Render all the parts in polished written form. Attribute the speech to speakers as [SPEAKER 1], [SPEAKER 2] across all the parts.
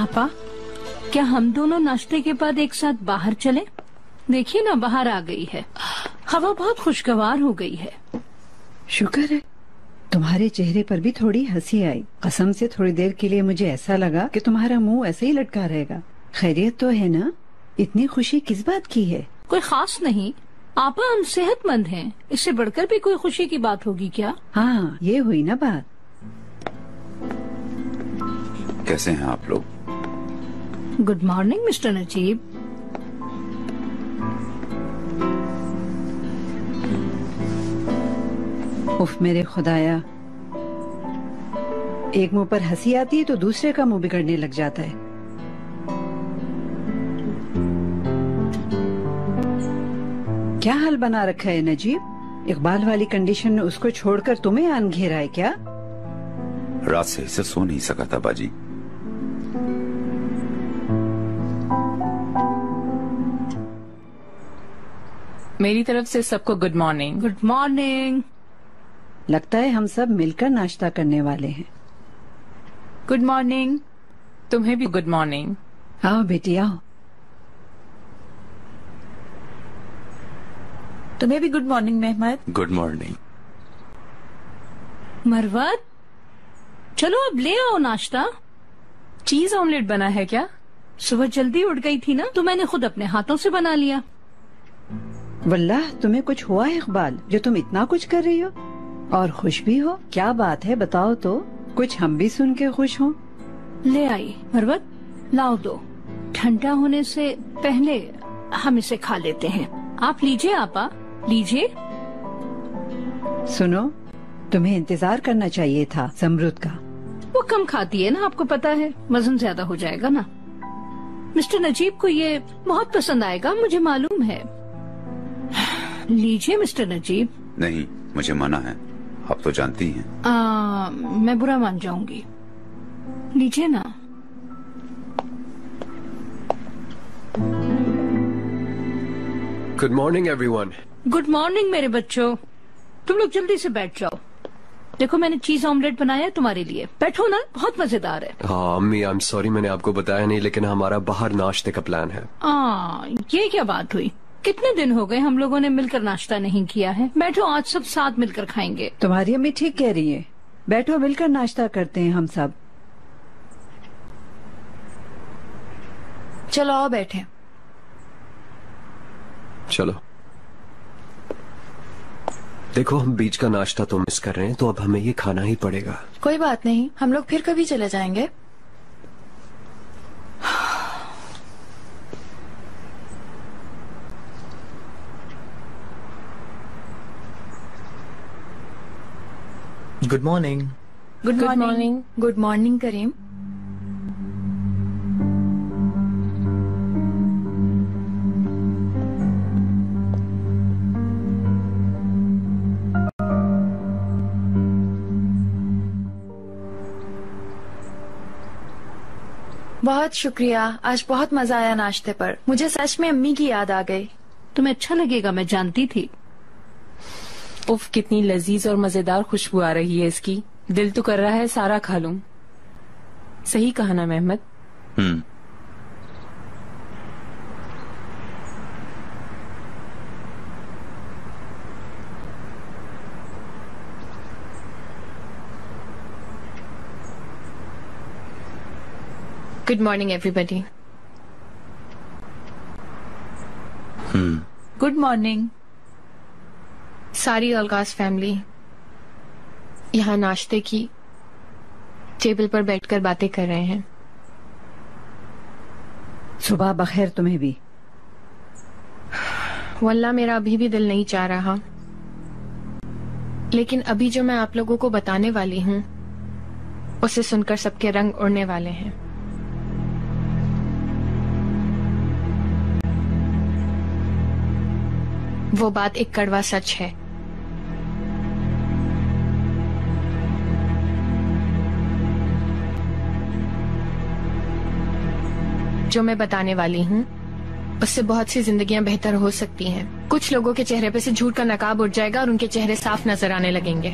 [SPEAKER 1] आपा, क्या हम दोनों नाश्ते के बाद एक साथ बाहर चलें? देखिए ना, बाहर आ गई है, हवा बहुत खुशगवार हो गई है।
[SPEAKER 2] शुक्र है तुम्हारे चेहरे पर भी थोड़ी हंसी आई। कसम से थोड़ी देर के लिए मुझे ऐसा लगा कि तुम्हारा मुंह ऐसे ही लटका रहेगा। खैरियत तो है ना? इतनी खुशी किस बात की है?
[SPEAKER 1] कोई खास नहीं आपा, हम सेहतमंद हैं। इससे बढ़कर भी कोई खुशी की बात होगी क्या?
[SPEAKER 2] हाँ, ये हुई ना बात।
[SPEAKER 3] कैसे हैं आप लोग?
[SPEAKER 1] Good morning mister Najeeb.
[SPEAKER 2] उफ मेरे खुदाया, एक मुंह पर हंसी आती है तो दूसरे का मुंह बिगड़ने लग जाता है। क्या हाल बना रखा है नजीब? इकबाल वाली कंडीशन में उसको छोड़कर तुम्हें आन घेरा है क्या?
[SPEAKER 3] रात से इसे सो नहीं सका था बाजी।
[SPEAKER 4] मेरी तरफ से सबको गुड मॉर्निंग।
[SPEAKER 1] Good morning.
[SPEAKER 2] लगता है हम सब मिलकर नाश्ता करने वाले हैं।
[SPEAKER 4] Good morning. तुम्हें भी गुड मॉर्निंग।
[SPEAKER 2] आओ बेटी आओ।
[SPEAKER 5] तुम्हें भी good morning Mehmed.
[SPEAKER 3] Good morning.
[SPEAKER 1] Marwat, चलो अब ले आओ नाश्ता।
[SPEAKER 4] चीज ऑमलेट बना है क्या?
[SPEAKER 1] सुबह जल्दी उठ गई थी ना, तो मैंने खुद अपने हाथों से बना लिया।
[SPEAKER 2] वल्लाह तुम्हें कुछ हुआ है इकबाल, जो तुम इतना कुछ कर रही हो और खुश भी हो? क्या बात है बताओ तो, कुछ हम भी सुन के खुश हों।
[SPEAKER 1] ले आई मरवत, लाओ दो। ठंडा होने से पहले हम इसे खा लेते हैं। आप लीजिए आपा, लीजिए।
[SPEAKER 2] सुनो, तुम्हें इंतजार करना चाहिए था ज़मरुद का।
[SPEAKER 1] वो कम खाती है ना, आपको पता है, वजन ज्यादा हो जाएगा ना। मिस्टर नजीब को ये बहुत पसंद आएगा, मुझे मालूम है। लीजिए मिस्टर नजीब।
[SPEAKER 3] नहीं, मुझे मना है, आप तो जानती हैं।
[SPEAKER 1] मैं बुरा मान जाऊंगी। लीजिए ना।
[SPEAKER 6] Good morning everyone.
[SPEAKER 1] Good morning मेरे बच्चों। तुम लोग जल्दी से बैठ जाओ। देखो मैंने चीज ऑमलेट बनाया है तुम्हारे लिए, बैठो ना, बहुत मजेदार है।
[SPEAKER 6] हाँ अम्मी, आई एम सॉरी मैंने आपको बताया नहीं, लेकिन हमारा बाहर नाश्ते का प्लान है।
[SPEAKER 1] ये क्या बात हुई? कितने दिन हो गए हम लोगों ने मिलकर नाश्ता नहीं किया है। बैठो, आज सब साथ मिलकर खाएंगे।
[SPEAKER 2] तुम्हारी अम्मी ठीक कह रही है, बैठो मिलकर नाश्ता करते हैं हम सब।
[SPEAKER 5] चलो आओ बैठे।
[SPEAKER 6] चलो। देखो हम बीच का नाश्ता तो मिस कर रहे हैं, तो अब हमें ये खाना ही पड़ेगा।
[SPEAKER 5] कोई बात नहीं, हम लोग फिर कभी चले जाएंगे।
[SPEAKER 7] Good morning.
[SPEAKER 5] Good morning. Good morning Karim. बहुत शुक्रिया, आज बहुत मजा आया नाश्ते पर। मुझे सच में अम्मी की याद आ गई।
[SPEAKER 1] तुम्हें अच्छा लगेगा, मैं जानती थी।
[SPEAKER 4] उफ, कितनी लजीज और मजेदार खुशबू आ रही है इसकी। दिल तो कर रहा है सारा खा लूं। सही कहा ना Mehmed?
[SPEAKER 5] Good morning everybody. Good morning सारी अलगास फैमिली। यहाँ नाश्ते की टेबल पर बैठकर बातें कर रहे हैं।
[SPEAKER 2] सुबह बखैर तुम्हें भी।
[SPEAKER 5] वल्लाह मेरा अभी भी दिल नहीं चाह रहा, लेकिन अभी जो मैं आप लोगों को बताने वाली हूँ उसे सुनकर सबके रंग उड़ने वाले हैं। वो बात एक कड़वा सच है। जो मैं बताने वाली हूँ उससे बहुत सी जिंदगियां बेहतर हो सकती हैं। कुछ लोगों के चेहरे पे से झूठ का नकाब उठ जाएगा और उनके चेहरे साफ नजर आने लगेंगे।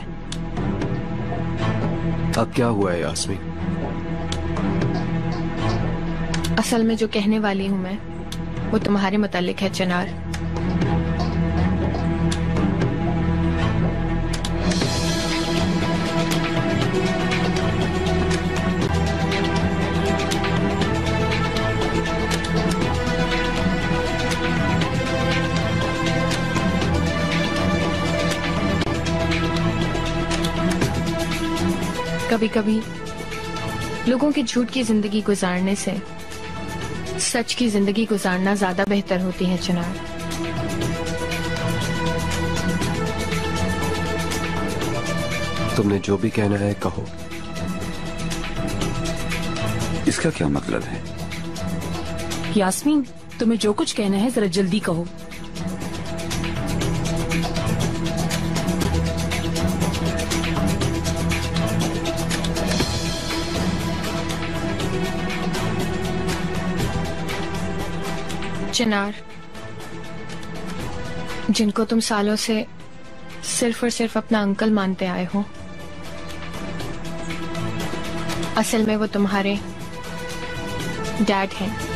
[SPEAKER 6] अब क्या हुआ है यास्मीन?
[SPEAKER 5] असल में जो कहने वाली हूं मैं वो तुम्हारे मुतालिक है चिनार। कभी कभी लोगों की झूठ की जिंदगी गुजारने से सच की जिंदगी गुजारना ज्यादा बेहतर होती है चिनार।
[SPEAKER 6] तुमने जो भी कहना है कहो।
[SPEAKER 3] इसका क्या मतलब है?
[SPEAKER 4] यास्मीन, तुम्हें जो कुछ कहना है जरा जल्दी कहो।
[SPEAKER 5] चिनार, जिनको तुम सालों से सिर्फ और सिर्फ अपना अंकल मानते आए हो, असल में वो तुम्हारे डैड हैं।